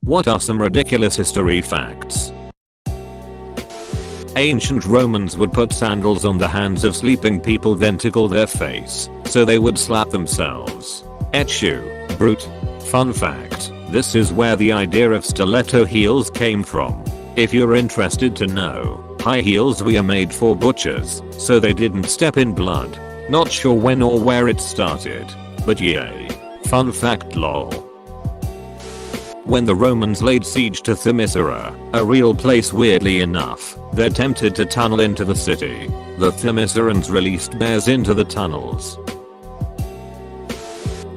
What are some ridiculous history facts? Ancient Romans would put sandals on the hands of sleeping people then tickle their face, so they would slap themselves. Echu, brute. Fun fact, this is where the idea of stiletto heels came from. If you're interested to know, high heels were made for butchers, so they didn't step in blood. Not sure when or where it started, but yay. Fun fact lol. When the Romans laid siege to Themyscira, a real place weirdly enough, they attempted to tunnel into the city. The Themyscirans released bears into the tunnels.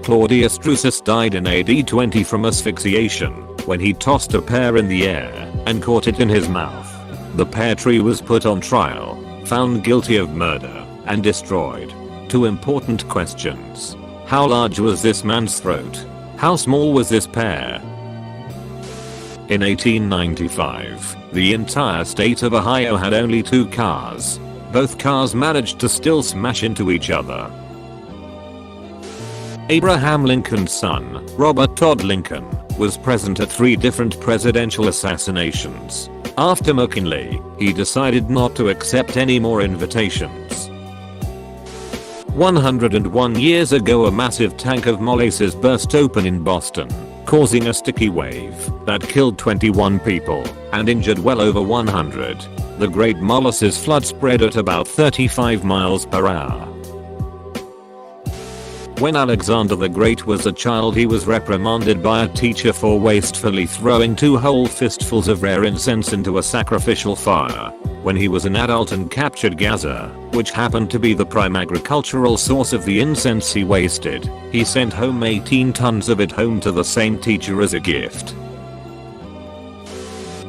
Claudius Drusus died in AD 20 from asphyxiation when he tossed a pear in the air and caught it in his mouth. The pear tree was put on trial, found guilty of murder, and destroyed. 2 important questions. How large was this man's throat? How small was this pear? In 1895, the entire state of Ohio had only 2 cars. Both cars managed to still smash into each other. Abraham Lincoln's son, Robert Todd Lincoln, was present at 3 different presidential assassinations. After McKinley, he decided not to accept any more invitations. 101 years ago, a massive tank of molasses burst open in Boston, causing a sticky wave that killed 21 people and injured well over 100. The Great Molasses Flood spread at about 35 miles per hour. When Alexander the Great was a child, he was reprimanded by a teacher for wastefully throwing 2 whole fistfuls of rare incense into a sacrificial fire. When he was an adult and captured Gaza, which happened to be the prime agricultural source of the incense he wasted, he sent home 18 tons of it home to the same teacher as a gift.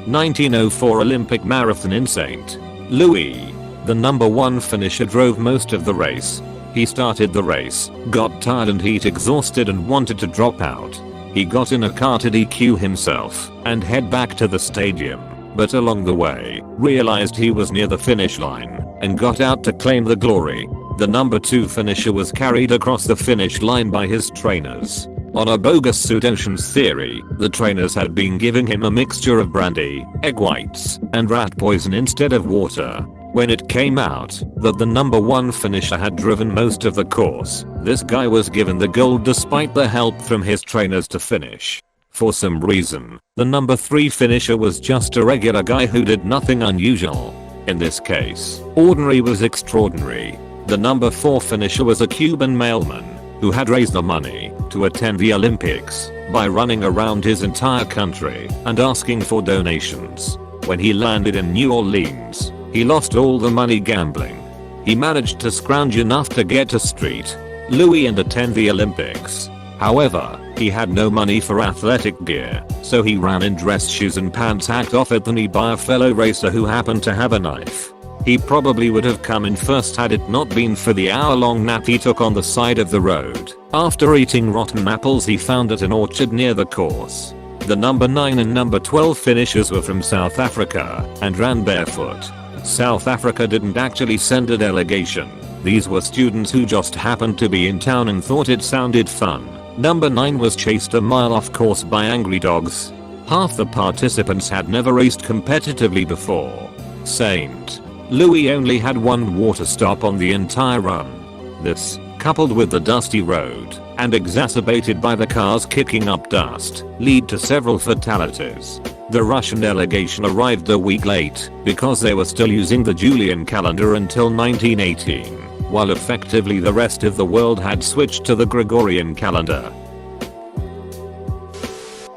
1904 Olympic marathon in St. Louis. The number 1 finisher drove most of the race. He started the race, got tired and heat exhausted and wanted to drop out. He got in a car to DQ himself and head back to the stadium, but along the way, realized he was near the finish line and got out to claim the glory. The number 2 finisher was carried across the finish line by his trainers. On a bogus pseudoceans theory, the trainers had been giving him a mixture of brandy, egg whites, and rat poison instead of water. When it came out that the number 1 finisher had driven most of the course, this guy was given the gold despite the help from his trainers to finish. For some reason, the number 3 finisher was just a regular guy who did nothing unusual. In this case, ordinary was extraordinary. The number 4 finisher was a Cuban mailman who had raised the money to attend the Olympics by running around his entire country and asking for donations. When he landed in New Orleans, he lost all the money gambling. He managed to scrounge enough to get to St. Louis and attend the Olympics. However, he had no money for athletic gear, so he ran in dress shoes and pants hacked off at the knee by a fellow racer who happened to have a knife. He probably would have come in first had it not been for the hour-long nap he took on the side of the road. After eating rotten apples he found at an orchard near the course. The number 9 and number 12 finishers were from South Africa and ran barefoot. South Africa didn't actually send a delegation. These were students who just happened to be in town and thought it sounded fun. Number 9 was chased a mile off course by angry dogs. Half the participants had never raced competitively before. St. Louis only had 1 water stop on the entire run. This, coupled with the dusty road and exacerbated by the cars kicking up dust, lead to several fatalities. The Russian delegation arrived a week late because they were still using the Julian calendar until 1918, while effectively the rest of the world had switched to the Gregorian calendar.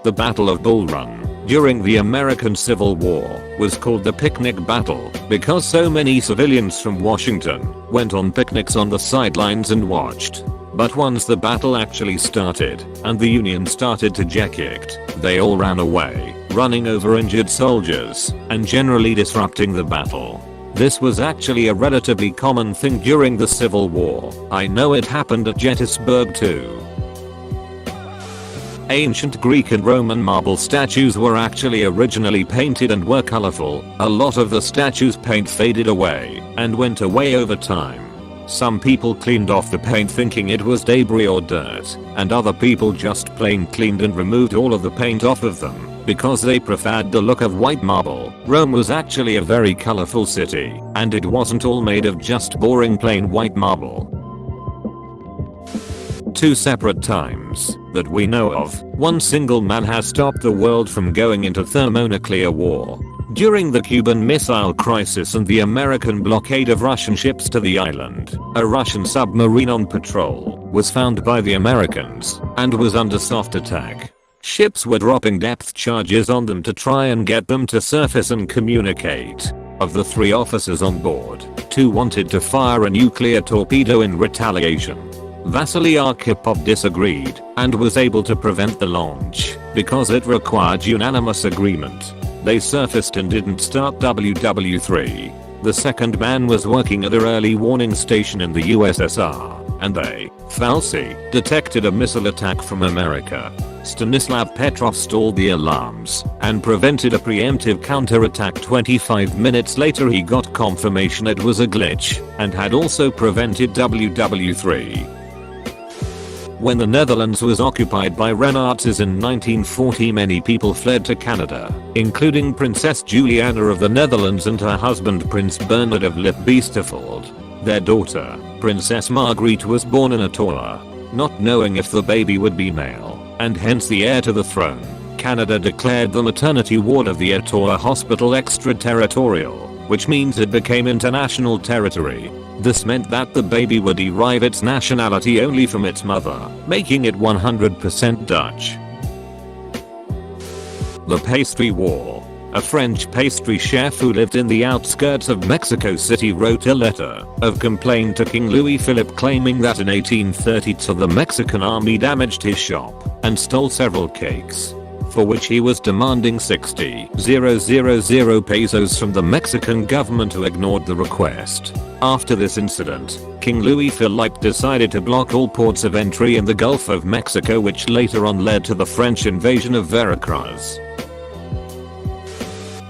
The Battle of Bull Run during the American Civil War was called the Picnic Battle because so many civilians from Washington went on picnics on the sidelines and watched. But once the battle actually started and the Union started to eject, they all ran away, running over injured soldiers and generally disrupting the battle. This was actually a relatively common thing during the Civil War. I know it happened at Gettysburg too. Ancient Greek and Roman marble statues were actually originally painted and were colorful. A lot of the statues' paint faded away and went away over time. Some people cleaned off the paint thinking it was debris or dirt, and other people just plain cleaned and removed all of the paint off of them. because they preferred the look of white marble. Rome was actually a very colorful city, and it wasn't all made of just boring plain white marble. 2 separate times that we know of, one single man has stopped the world from going into thermonuclear war. During the Cuban Missile Crisis and the American blockade of Russian ships to the island, a Russian submarine on patrol was found by the Americans and was under soft attack. Ships were dropping depth charges on them to try and get them to surface and communicate. Of the 3 officers on board, 2 wanted to fire a nuclear torpedo in retaliation. Vasily Arkhipov disagreed and was able to prevent the launch because it required unanimous agreement. They surfaced and didn't start WW3. The second man was working at a early warning station in the USSR, and they, falsely, detected a missile attack from America. Stanislav Petrov stalled the alarms and prevented a preemptive counterattack. 25 minutes later he got confirmation it was a glitch and had also prevented WW3. When the Netherlands was occupied by Renaissance in 1940, many people fled to Canada, including Princess Juliana of the Netherlands and her husband Prince Bernard of Lippe-Beesteveld. Their daughter, Princess Margriet, was born in Ottawa. Not knowing if the baby would be male, and hence the heir to the throne, Canada declared the maternity ward of the Ottawa Hospital extraterritorial, which means it became international territory. This meant that the baby would derive its nationality only from its mother, making it 100% Dutch. The Pastry War. A French pastry chef who lived in the outskirts of Mexico City wrote a letter of complaint to King Louis Philippe claiming that in 1832 the Mexican army damaged his shop and stole several cakes, for which he was demanding 60,000 pesos from the Mexican government, who ignored the request. After this incident, King Louis Philippe decided to block all ports of entry in the Gulf of Mexico, which later on led to the French invasion of Veracruz.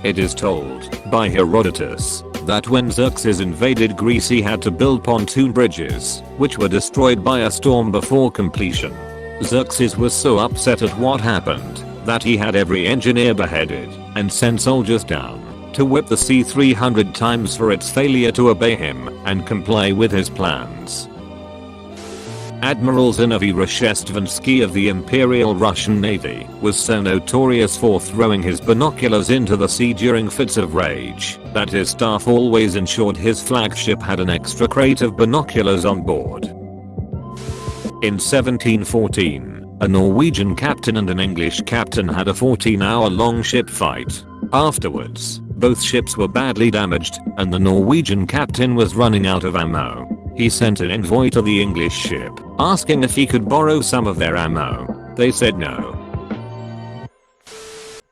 It is told by Herodotus that when Xerxes invaded Greece he had to build pontoon bridges, which were destroyed by a storm before completion. Xerxes was so upset at what happened that he had every engineer beheaded and sent soldiers down to whip the sea 300 times for its failure to obey him and comply with his plans. Admiral Zinovy Reshestvensky of the Imperial Russian Navy was so notorious for throwing his binoculars into the sea during fits of rage that his staff always ensured his flagship had an extra crate of binoculars on board. In 1714, a Norwegian captain and an English captain had a 14-hour-long ship fight. Afterwards, both ships were badly damaged, and the Norwegian captain was running out of ammo. He sent an envoy to the English ship, asking if he could borrow some of their ammo. They said no.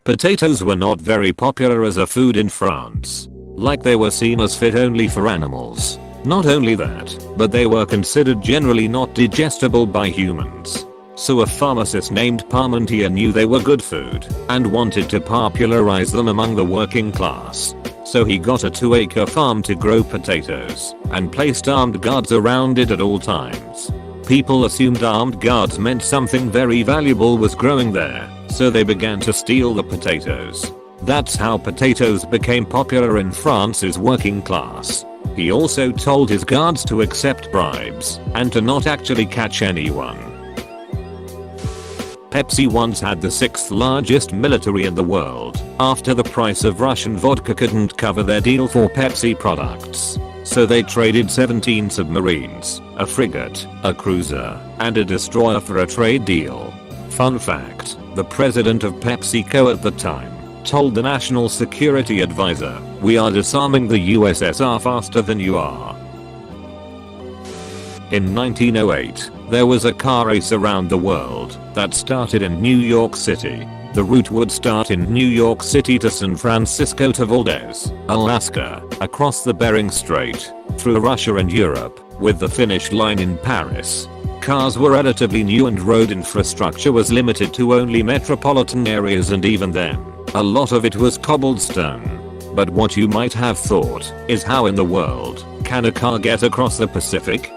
Potatoes were not very popular as a food in France. Like they were seen as fit only for animals. Not only that, but they were considered generally not digestible by humans. So a pharmacist named Parmentier knew they were good food and wanted to popularize them among the working class. So he got a 2-acre farm to grow potatoes and placed armed guards around it at all times. People assumed armed guards meant something very valuable was growing there, so they began to steal the potatoes. That's how potatoes became popular in France's working class. He also told his guards to accept bribes and to not actually catch anyone. Pepsi once had the 6th largest military in the world, after the price of Russian vodka couldn't cover their deal for Pepsi products. So they traded 17 submarines, a frigate, a cruiser, and a destroyer for a trade deal. Fun fact, the president of PepsiCo at the time told the National Security Advisor, "We are disarming the USSR faster than you are." In 1908, there was a car race around the world that started in New York City. The route would start in New York City to San Francisco to Valdez, Alaska, across the Bering Strait, through Russia and Europe, with the finish line in Paris. Cars were relatively new and road infrastructure was limited to only metropolitan areas, and even then, a lot of it was cobblestone. But what you might have thought is, how in the world can a car get across the Pacific?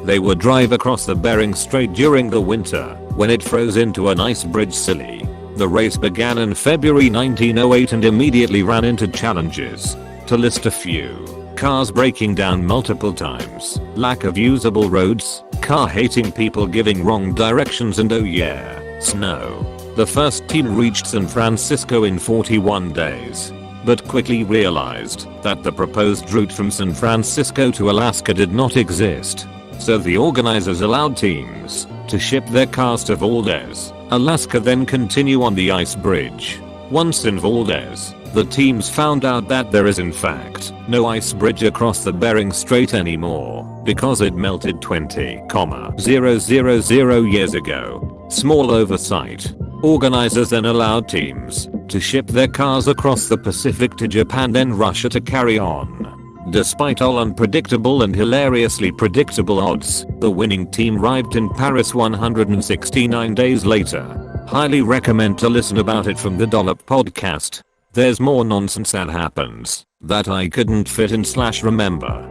They would drive across the Bering Strait during the winter, when it froze into an ice bridge. Silly. The race began in February 1908 and immediately ran into challenges. To list a few: cars breaking down multiple times, lack of usable roads, car-hating people giving wrong directions, and oh yeah, snow. The first team reached San Francisco in 41 days, but quickly realized that the proposed route from San Francisco to Alaska did not exist. So the organizers allowed teams to ship their cars to Valdez, Alaska, then continue on the ice bridge. Once in Valdez, the teams found out that there is in fact no ice bridge across the Bering Strait anymore because it melted 20,000 years ago. Small oversight. Organizers then allowed teams to ship their cars across the Pacific to Japan, then Russia to carry on. Despite all unpredictable and hilariously predictable odds, the winning team arrived in Paris 169 days later. Highly recommend to listen about it from the Dollop podcast. There's more nonsense that happens that I couldn't fit in / remember.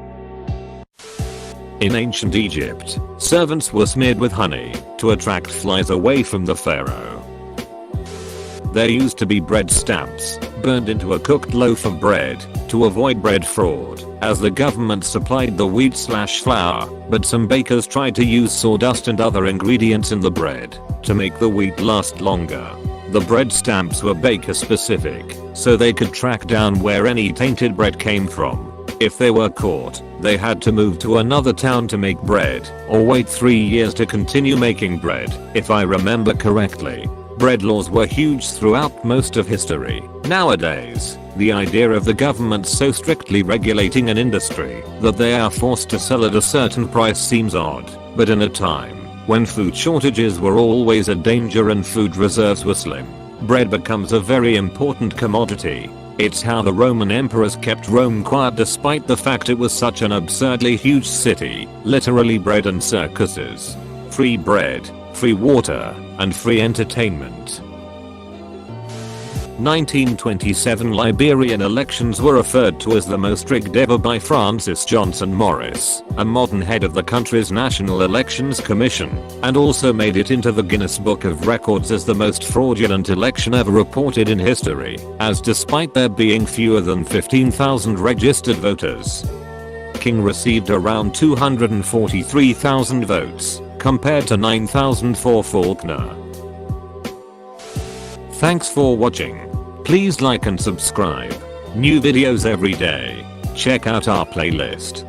In ancient Egypt, servants were smeared with honey to attract flies away from the pharaoh. There used to be bread stamps burned into a cooked loaf of bread to avoid bread fraud, as the government supplied the wheat / flour, but some bakers tried to use sawdust and other ingredients in the bread to make the wheat last longer. The bread stamps were baker specific, so they could track down where any tainted bread came from. If they were caught, they had to move to another town to make bread, or wait 3 years to continue making bread, if I remember correctly. Bread laws were huge throughout most of history. Nowadays, the idea of the government so strictly regulating an industry that they are forced to sell at a certain price seems odd, but in a time when food shortages were always a danger and food reserves were slim, bread becomes a very important commodity. It's how the Roman emperors kept Rome quiet despite the fact it was such an absurdly huge city. Literally bread and circuses. Free bread, free water, and free entertainment. 1927 Liberian elections were referred to as the most rigged ever by Francis Johnson Morris, a modern head of the country's National Elections Commission, and also made it into the Guinness Book of Records as the most fraudulent election ever reported in history, as despite there being fewer than 15,000 registered voters, King received around 243,000 votes, compared to 9,000 for Faulkner. Thanks for watching. Please like and subscribe. New videos every day. Check out our playlist.